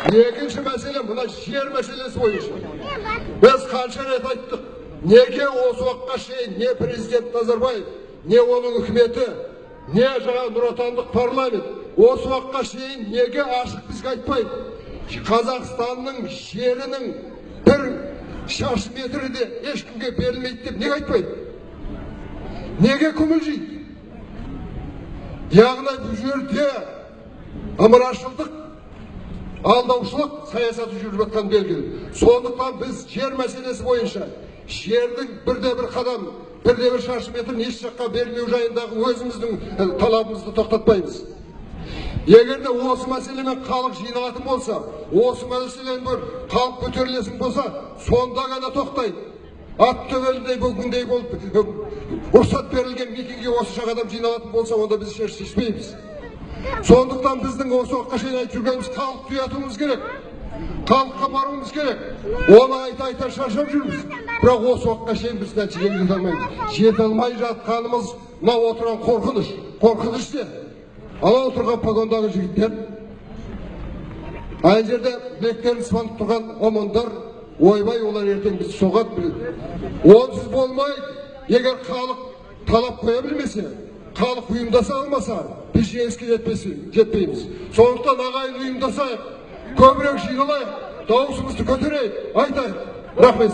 Екінші мәселе мына жер мәселесі бойынша. Біз қанша рет айттық, неге осы уақытқа шейін не президент Назарбаев, не оның үкіметі, не жаңа нұротандық парламент осы уақытқа шейін неге ашық бізге айтпайды? Қазақстанның жерінің бір шаршы метрі де ешкімге берілмейді деп неге айтпайды? Неге күмілжиді? Яғни бұл жерде ымырашылдық, алдаушылық саясаты жүріп жатқан белгілі. Сондықтан біз жер мәселесі бойынша жердің бірде-бір қадам, бірде-бір шаршы метрін еш жаққа бермеу жайындағы өзіміздің талабымызды тоқтатпаймыз. Егер де осы мәселемен халық жиналатын болса, осы мәселемен бір халық көтерілетін болса, сонда ғана тоқтайды. Ат төбеліндей бүгіндей болып рұқсат берілген митингіге осы адам жиналатын болса, онда біз шешпейміз. Сондықтан біздің осы уақытқа шейін айтып жүргеніміз халықты ұятуымыз керек. Халыққа баруымыз керек. Оны айта шаршап жүрміз. Бірақ осы уақытқа шейін біз нәтижеге жете алмаймыз. Жете алмай жатқанымыз мына отырған қорқыныш. Қорқыныш не? Ала отырған погондағы жігіттер, ай жерде білектерін сыбанып тұрған омондар, ойбай олар ертең біз соғады. Онсыз болмайды. Егер халық талап қоя білмесе, халық ұйымдаса алмаса, біз жеңіске жетпейміз. Сондықтан ағайын ұйымдасайық, көбірек жиналайық, дауысымызды көтерейік, айтайық. Рахмет.